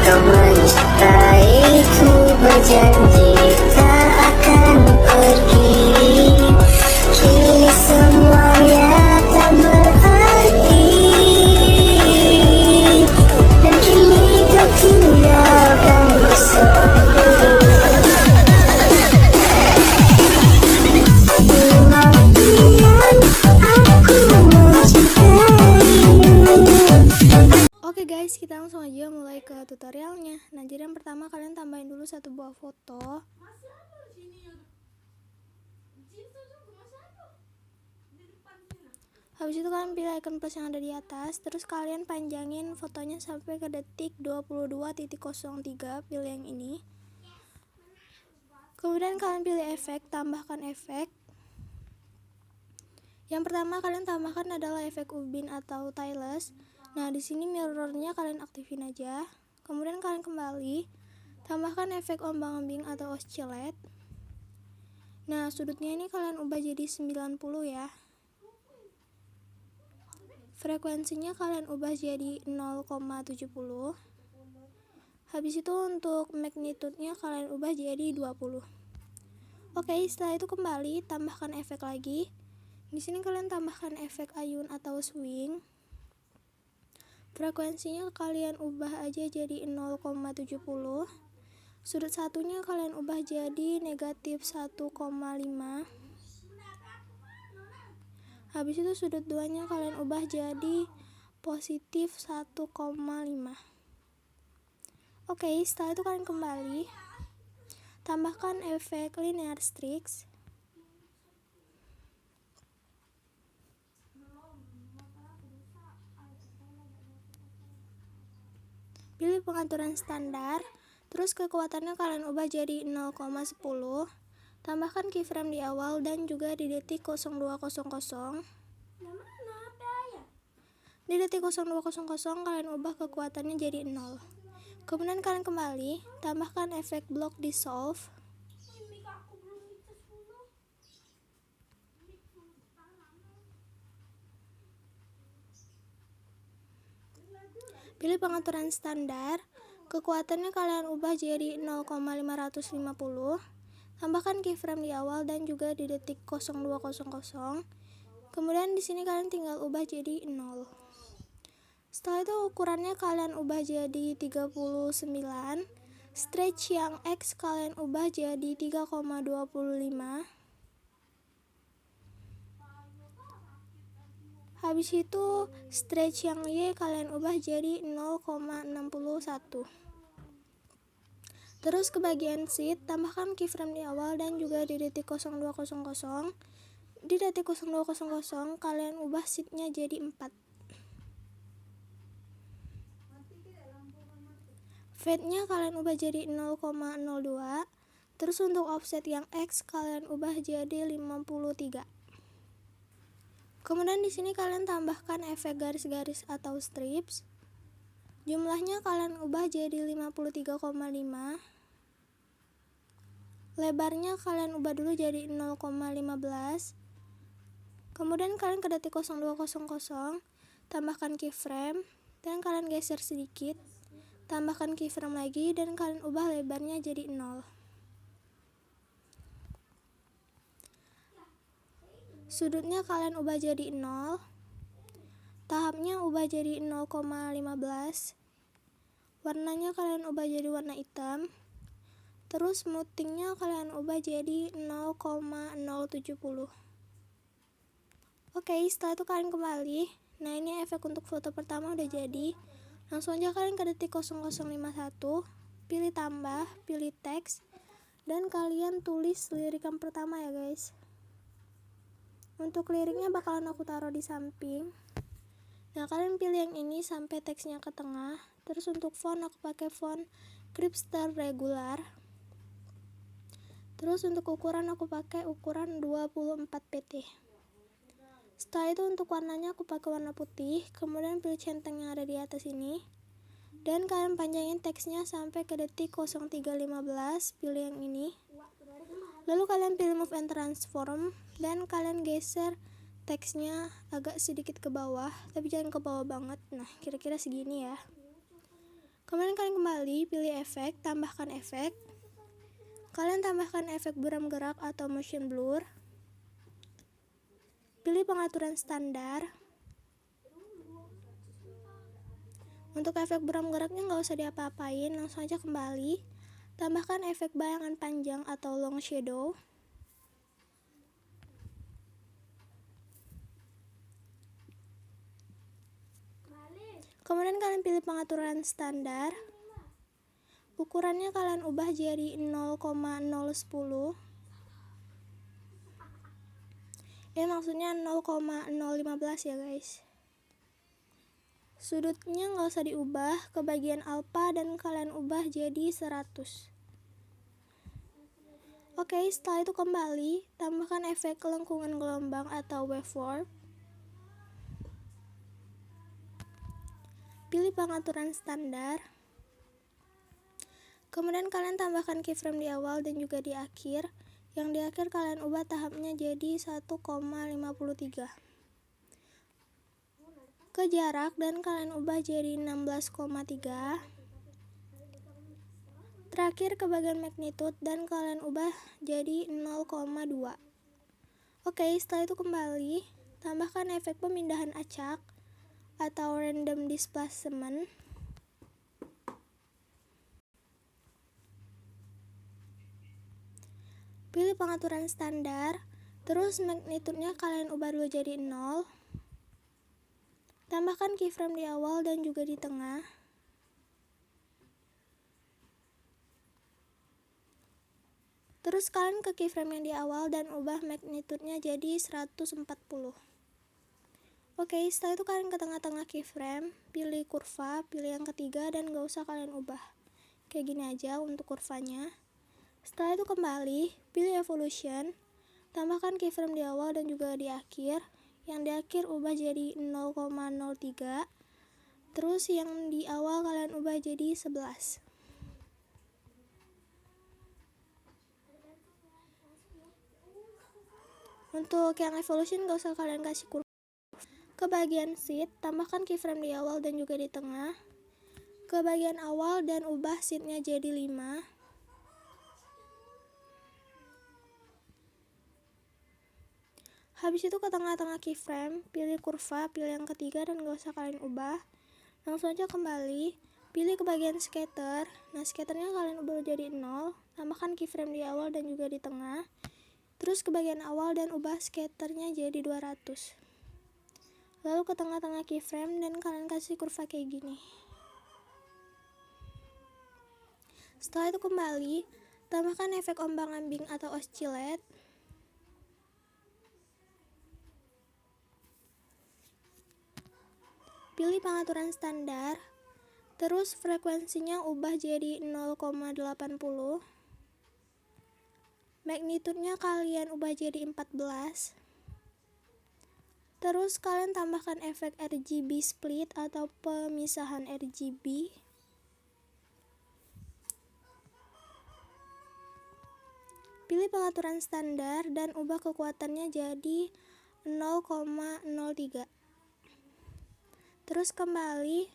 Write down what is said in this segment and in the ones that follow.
kau menyertaiku, berjanji tak akan pergi. Kini semuanya tak berarti, dan kini kau tinggalkan bersendiri. Oke guys, kita langsung aja mulai ke tutorialnya. Nah, jadi yang pertama kalian tambahin dulu satu buah foto. Habis itu kalian pilih icon plus yang ada di atas. Terus kalian panjangin fotonya sampai ke detik 22.03. Pilih yang ini. Kemudian kalian pilih efek, tambahkan efek. Yang pertama kalian tambahkan adalah efek ubin atau tailless. Nah, di sini mirrornya kalian aktifin aja. Kemudian kalian kembali, tambahkan efek ombang-ambing atau oscillate. Nah, sudutnya ini kalian ubah jadi 90 ya. Frekuensinya kalian ubah jadi 0,70. Habis itu untuk magnitude-nya kalian ubah jadi 20. Oke, setelah itu kembali, tambahkan efek lagi. Di sini kalian tambahkan efek ayun atau swing. Frekuensinya kalian ubah aja jadi 0,70. Sudut satunya kalian ubah jadi negatif 1,5. Habis itu sudut duanya kalian ubah jadi positif 1,5. Oke, setelah itu kalian kembali, tambahkan efek linear streaks. Pilih pengaturan standar, terus kekuatannya kalian ubah jadi 0,10. Tambahkan keyframe di awal dan juga di detik 0200. Di detik 0200 kalian ubah kekuatannya jadi 0. Kemudian kalian kembali, tambahkan efek block dissolve. Pilih pengaturan standar, kekuatannya kalian ubah jadi 0,550. Tambahkan keyframe di awal dan juga di detik 0200. Kemudian di sini kalian tinggal ubah jadi 0. Setelah itu ukurannya kalian ubah jadi 39. Stretch yang X kalian ubah jadi 3,25. Habis itu stretch yang Y kalian ubah jadi 0,61. Terus ke bagian seat, tambahkan keyframe di awal dan juga di detik 0200. Di detik 0200 kalian ubah seatnya jadi 4. Fade-nya kalian ubah jadi 0,02. Terus untuk offset yang X kalian ubah jadi 53. Kemudian di sini kalian tambahkan efek garis-garis atau strips. Jumlahnya kalian ubah jadi 53,5. Lebarnya kalian ubah dulu jadi 0,15. Kemudian kalian ke detik 0200, tambahkan keyframe dan kalian geser sedikit. Tambahkan keyframe lagi dan kalian ubah lebarnya jadi 0. Sudutnya kalian ubah jadi 0. Tahapnya ubah jadi 0,15. Warnanya kalian ubah jadi warna hitam. Terus smoothingnya kalian ubah jadi 0,070. Oke, setelah itu kalian kembali. Nah, ini efek untuk foto pertama udah jadi. Langsung aja kalian ke detik 0051. Pilih tambah, pilih teks, dan kalian tulis lirik yang pertama ya guys. Untuk liriknya bakalan aku taruh di samping. Nah, kalian pilih yang ini sampai teksnya ke tengah. Terus untuk font aku pakai font Cripster regular. Terus untuk ukuran aku pakai ukuran 24 pt. Setelah itu untuk warnanya aku pakai warna putih. Kemudian pilih centang yang ada di atas ini. Dan kalian panjangin teksnya sampai ke detik 0315. Pilih yang ini. Lalu kalian pilih move and transform dan kalian geser teksnya agak sedikit ke bawah, tapi jangan ke bawah banget. Nah, kira-kira segini ya. Kemudian kalian kembali, pilih efek, tambahkan efek. Kalian tambahkan efek buram gerak atau motion blur. Pilih pengaturan standar. Untuk efek buram geraknya nggak usah diapa-apain, langsung aja kembali. Tambahkan efek bayangan panjang atau long shadow. Kemudian kalian pilih pengaturan standar. Ukurannya kalian ubah jadi 0,010. Maksudnya 0,015 ya guys. Sudutnya nggak usah diubah ke bagian alpha dan kalian ubah jadi 100. Oke, setelah itu kembali, tambahkan efek lengkungan gelombang atau waveform. Pilih pengaturan standar. Kemudian kalian tambahkan keyframe di awal dan juga di akhir. Yang di akhir kalian ubah tahapnya jadi 1,53. Ke jarak dan kalian ubah jadi 16,3. Terakhir ke bagian magnitude dan kalian ubah jadi 0,2. Oke, setelah itu kembali, tambahkan efek pemindahan acak atau random displacement. Pilih pengaturan standar, terus magnitude-nya kalian ubah dulu jadi 0. Tambahkan keyframe di awal dan juga di tengah. Terus kalian ke keyframe yang di awal dan ubah magnitude-nya jadi 140. Oke, setelah itu kalian ke tengah-tengah keyframe, pilih kurva, pilih yang ketiga dan gak usah kalian ubah. Kayak gini aja untuk kurvanya. Setelah itu kembali, pilih evolution, tambahkan keyframe di awal dan juga di akhir. Yang di akhir ubah jadi 0,03. Terus yang di awal kalian ubah jadi 11. Untuk yang evolution gak usah kalian kasih kurva. Ke bagian seat, tambahkan keyframe di awal dan juga di tengah. Ke bagian awal dan ubah seatnya jadi 5. Habis itu ke tengah-tengah keyframe, pilih kurva, pilih yang ketiga dan gak usah kalian ubah. Langsung aja kembali, pilih ke bagian scatter. Nah, scatternya kalian ubah jadi 0. Tambahkan keyframe di awal dan juga di tengah. Terus ke bagian awal dan ubah scatternya jadi 200. Lalu ke tengah-tengah keyframe dan kalian kasih kurva kayak gini. Setelah itu kembali, tambahkan efek ombang-ambing atau oscillate. Pilih pengaturan standar. Terus frekuensinya ubah jadi 0,80. Magnitude-nya kalian ubah jadi 14. Terus kalian tambahkan efek RGB split atau pemisahan RGB. Pilih pengaturan standar dan ubah kekuatannya jadi 0,03. Terus kembali,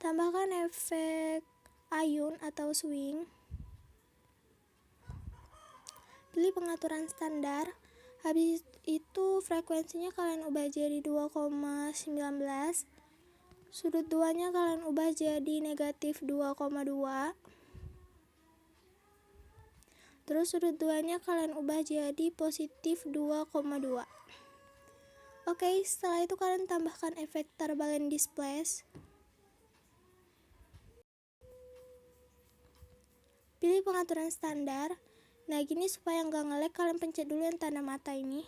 tambahkan efek ayun atau swing. Pilih pengaturan standar. Habis itu frekuensinya kalian ubah jadi 2,19. Sudut 2-nya kalian ubah jadi negatif 2,2. Terus sudut 2-nya kalian ubah jadi positif 2,2. Oke, setelah itu kalian tambahkan efek turbulent displace. Pilih pengaturan standar. Nah, gini supaya nggak nge-lag, kalian pencet dulu yang tanda mata ini.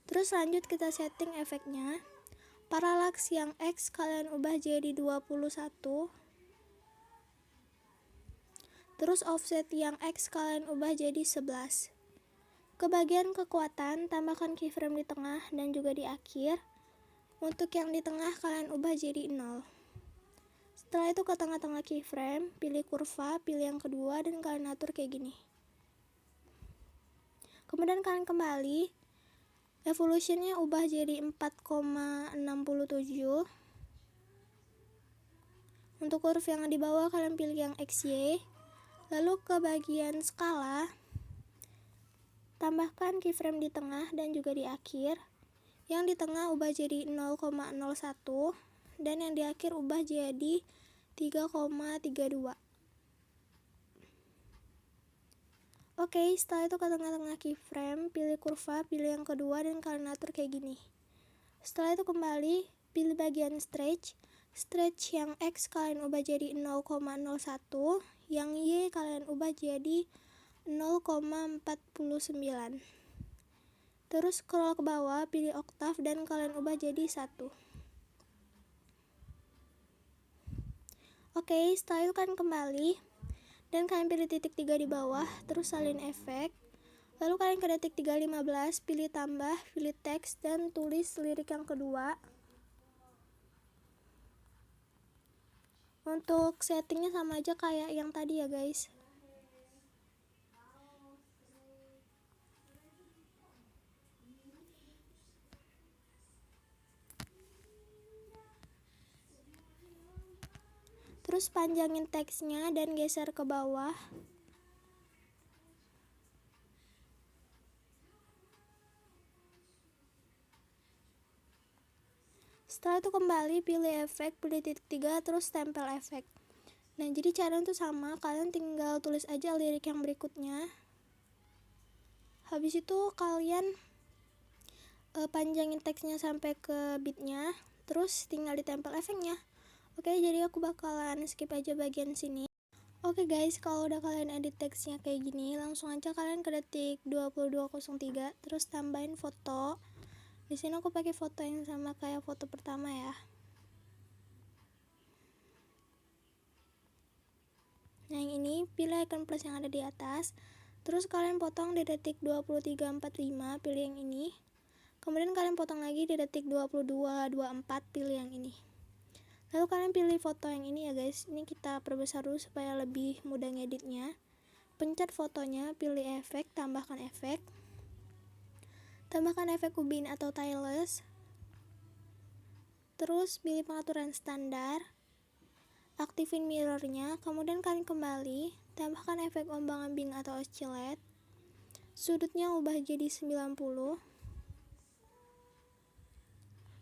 Terus lanjut kita setting efeknya. Parallax yang X kalian ubah jadi 21. Terus offset yang X kalian ubah jadi 11. Ke bagian kekuatan, tambahkan keyframe di tengah dan juga di akhir. Untuk yang di tengah kalian ubah jadi 0. Setelah itu ke tengah-tengah keyframe, pilih kurva, pilih yang kedua dan kalian atur kayak gini. Kemudian kalian kembali, evolutionnya ubah jadi 4,67. Untuk huruf yang di bawah kalian pilih yang XY. Lalu ke bagian skala, tambahkan keyframe di tengah dan juga di akhir. Yang di tengah ubah jadi 0,01 dan yang di akhir ubah jadi 3,32. Oke, setelah itu ke tengah-tengah keyframe, pilih kurva, pilih yang kedua dan kalian atur kayak gini. Setelah itu kembali, pilih bagian stretch. Stretch yang X kalian ubah jadi 0,01, yang Y kalian ubah jadi 0,49. Terus scroll ke bawah, pilih oktav dan kalian ubah jadi 1. Oke, setelah itu kalian kembali dan kalian pilih titik 3 di bawah, terus salin efek. Lalu kalian ke detik 3.15, pilih tambah, pilih teks dan tulis lirik yang kedua. Untuk settingnya sama aja kayak yang tadi ya guys. Terus panjangin teksnya dan geser ke bawah. Setelah itu kembali pilih efek, pilih titik 3, terus tempel efek. Nah, jadi cara itu sama, kalian tinggal tulis aja lirik yang berikutnya. Habis itu kalian panjangin teksnya sampai ke beatnya, terus tinggal ditempel efeknya. Oke, jadi aku bakalan skip aja bagian sini. Oke guys, kalau udah kalian edit teksnya kayak gini, langsung aja kalian ke detik 22.03, terus tambahin foto. Di sini aku pakai foto yang sama kayak foto pertama ya. Nah, yang ini pilih icon plus yang ada di atas. Terus kalian potong di detik 23.45, pilih yang ini. Kemudian kalian potong lagi di detik 22.24, pilih yang ini. Lalu kalian pilih foto yang ini ya guys. Ini kita perbesar dulu supaya lebih mudah ngeditnya. Pencet fotonya, pilih efek, tambahkan efek. Tambahkan efek ubin atau tailless. Terus pilih pengaturan standar. Aktifin mirrornya, kemudian kalian kembali, tambahkan efek ombang-ambing atau oscillate. Sudutnya ubah jadi 90.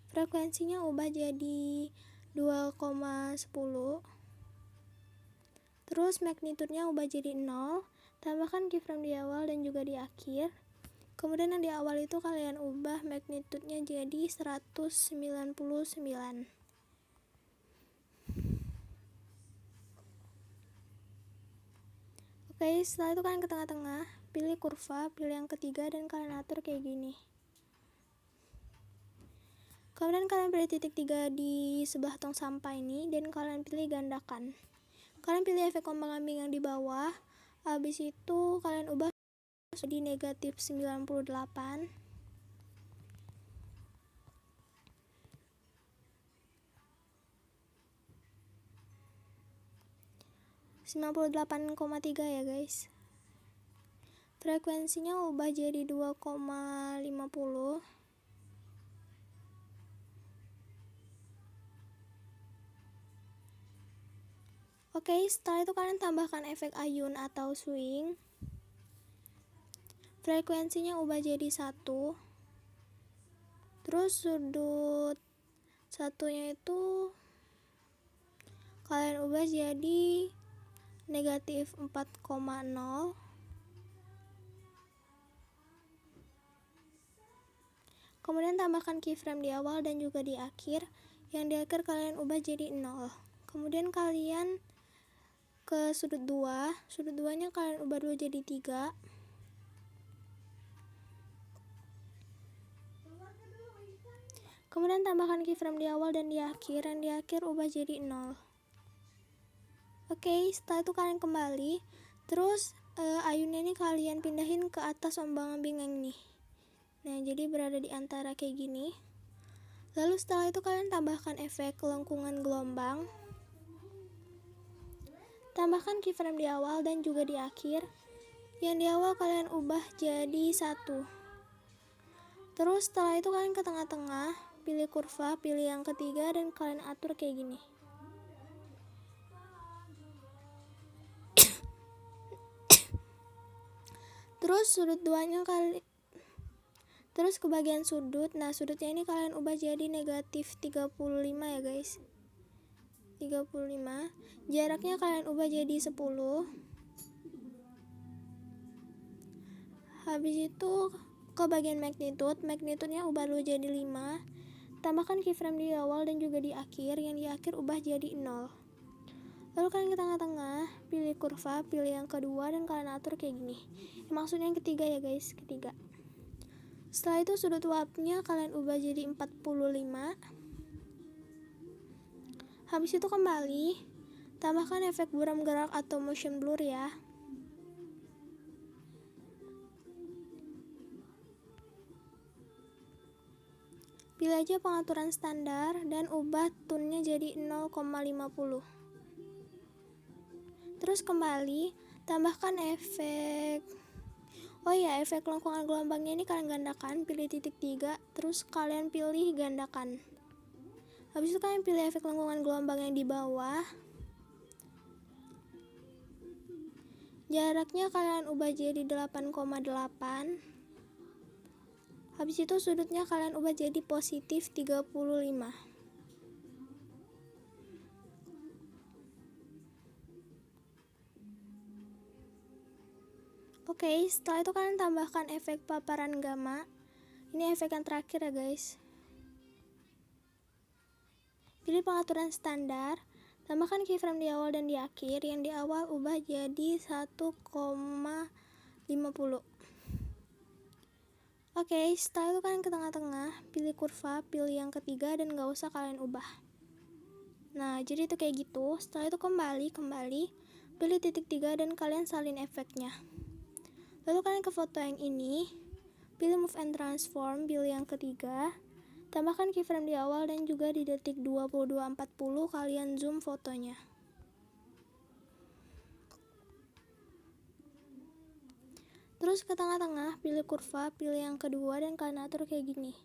Frekuensinya ubah jadi 2,10. Terus magnitude-nya ubah jadi 0. Tambahkan keyframe di awal dan juga di akhir. Kemudian yang di awal itu kalian ubah magnitude-nya jadi 199. Oke, setelah itu kalian ke tengah-tengah, pilih kurva, pilih yang ketiga dan kalian atur kayak gini. Kemudian kalian pilih titik 3 di sebelah tong sampah ini dan kalian pilih gandakan. Kalian pilih efek ombang-ambing yang di bawah. Habis itu kalian ubah jadi negatif 98. ,3 ya guys. Frekuensinya ubah jadi 2,50. Oke, setelah itu kalian tambahkan efek ayun atau swing. Frekuensinya ubah jadi 1. Terus sudut satunya itu kalian ubah jadi negatif 4,0. Kemudian tambahkan keyframe di awal dan juga di akhir. Yang di akhir kalian ubah jadi 0. Kemudian kalian ke sudut 2. Sudut 2 nya kalian ubah 2 jadi 3. Kemudian tambahkan keyframe di awal dan di akhir. Yang di akhir ubah jadi 0. Oke, setelah itu kalian kembali. Terus ayunnya ini kalian pindahin ke atas ombang-ambing yang ini. Nah, jadi berada di antara kayak gini. Lalu setelah itu kalian tambahkan efek lengkungan gelombang. Tambahkan keyframe di awal dan juga di akhir. Yang di awal kalian ubah jadi 1. Terus setelah itu kalian ke tengah-tengah, pilih kurva, pilih yang ketiga dan kalian atur kayak gini. Terus terus ke bagian sudut. Nah, sudutnya ini kalian ubah jadi negatif 35 ya guys. 35. Jaraknya kalian ubah jadi 10. Habis itu ke bagian magnitudenya ubah dulu jadi 5. Tambahkan keyframe di awal dan juga di akhir. Yang di akhir ubah jadi 0. Lalu kalian ke tengah-tengah, pilih kurva, pilih yang kedua, dan kalian atur kayak gini. Maksudnya yang ketiga ya guys, ketiga. Setelah itu sudut warpnya kalian ubah jadi 45. Habis itu kembali, tambahkan efek buram gerak atau motion blur ya. Pilih aja pengaturan standar dan ubah tone-nya jadi 0,50. Terus kembali, tambahkan efek efek lengkungan gelombangnya ini kalian gandakan, pilih titik 3, terus kalian pilih gandakan. Habis itu kalian pilih efek lengkungan gelombang yang di bawah. Jaraknya kalian ubah jadi 8,8. Habis itu sudutnya kalian ubah jadi positif 35. Oke, setelah itu kalian tambahkan efek paparan gamma. Ini efek yang terakhir ya guys. Pilih pengaturan standar, tambahkan keyframe di awal dan di akhir. Yang di awal ubah jadi 1,50. Oke, setelah itu kalian ke tengah-tengah, pilih kurva, pilih yang ketiga, dan gak usah kalian ubah. Nah, jadi itu kayak gitu. Setelah itu kembali, pilih titik 3 dan kalian salin efeknya. Lalu kalian ke foto yang ini, pilih move and transform, pilih yang ketiga, tambahkan keyframe di awal dan juga di detik 22.40 kalian zoom fotonya. Terus ke tengah-tengah, pilih kurva, pilih yang kedua, dan kalian atur kayak gini.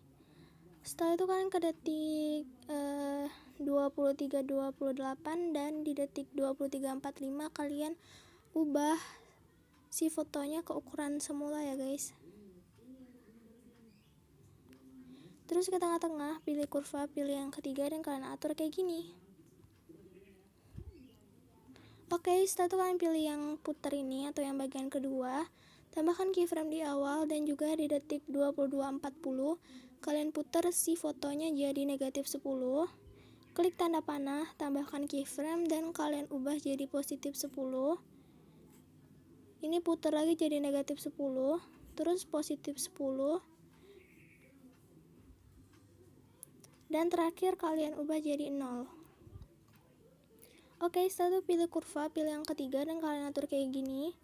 Setelah itu kalian ke detik 23.28 dan di detik 23.45 kalian ubah si fotonya ke ukuran semula ya guys. Terus ke tengah-tengah, pilih kurva, pilih yang ketiga, dan kalian atur kayak gini. Oke, setelah itu kalian pilih yang putar ini atau yang bagian kedua, tambahkan keyframe di awal dan juga di detik 22.40 kalian putar si fotonya jadi negatif 10. Klik tanda panah, tambahkan keyframe dan kalian ubah jadi positif 10. Ini putar lagi jadi negatif 10, terus positif 10, dan terakhir kalian ubah jadi 0. Oke, setelah itu pilih kurva, pilih yang ketiga, dan kalian atur kayak gini.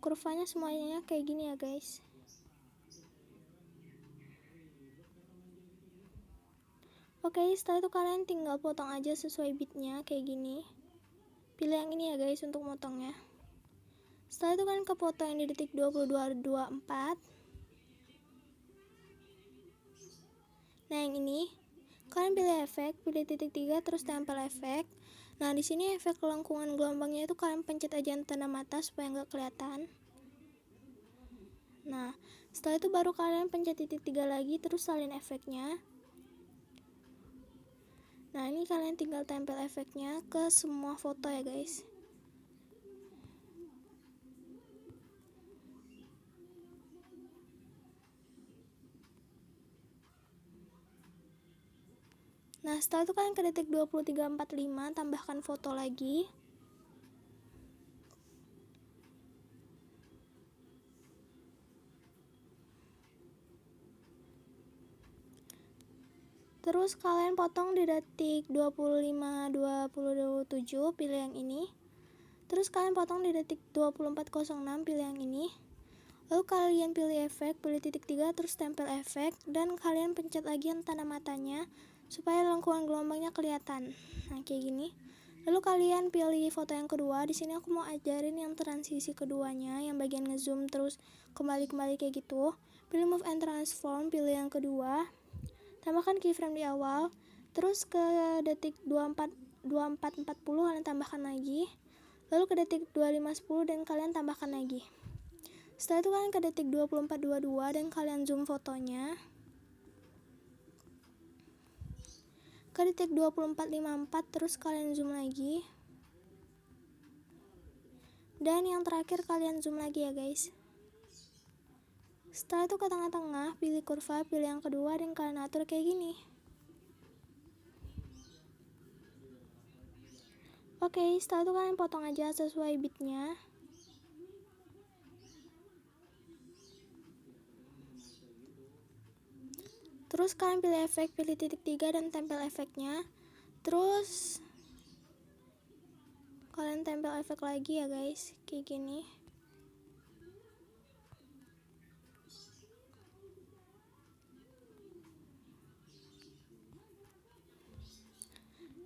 Kurvanya semuanya kayak gini ya guys. Oke, setelah itu kalian tinggal potong aja sesuai bitnya kayak gini. Pilih yang ini ya guys untuk motongnya. Setelah itu kalian ke foto yang di detik 22.24. Nah, yang ini kalian pilih efek, pilih titik 3 terus tempel efek. Nah, di sini efek lengkungan gelombangnya itu kalian pencet aja tanda mata supaya nggak kelihatan. Nah, setelah itu baru kalian pencet titik 3 lagi terus salin efeknya. Nah, ini kalian tinggal tempel efeknya ke semua foto ya guys. Nah, setelah itu kalian ke detik 23.45 tambahkan foto lagi. Terus kalian potong di detik 25.27, pilih yang ini. Terus kalian potong di detik 24.06, pilih yang ini. Lalu kalian pilih efek, pilih titik 3 terus tempel efek, dan kalian pencet lagi yang tanda matanya supaya lengkungan gelombangnya kelihatan. Nah, kayak gini. Lalu kalian pilih foto yang kedua. Di sini aku mau ajarin yang transisi keduanya, yang bagian ngezoom terus kembali kayak gitu. Pilih move and transform, pilih yang kedua. Tambahkan keyframe di awal. Terus ke detik 24.40 kalian tambahkan lagi. Lalu ke detik 25.10 dan kalian tambahkan lagi. Setelah itu kalian ke detik 24.22 dan kalian zoom fotonya. Ke detik 24.54 terus kalian zoom lagi. Dan yang terakhir kalian zoom lagi ya guys. Setelah itu ke tengah-tengah, pilih kurva, pilih yang kedua dan kalian atur kayak gini. Oke, setelah itu kalian potong aja sesuai bitnya. Terus kalian pilih efek, pilih titik 3 dan tempel efeknya. Terus kalian tempel efek lagi ya guys, kayak gini.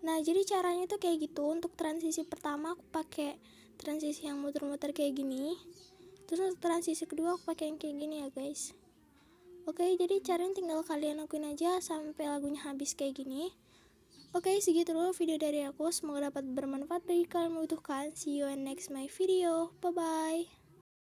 Nah, jadi caranya tuh kayak gitu. Untuk transisi pertama aku pakai transisi yang muter-muter kayak gini. Terus untuk transisi kedua aku pakai yang kayak gini ya guys. Oke, jadi caranya tinggal kalian lakuin aja sampai lagunya habis kayak gini. Oke, segitu dulu video dari aku. Semoga dapat bermanfaat bagi kalian membutuhkan. See you in next my video. Bye bye.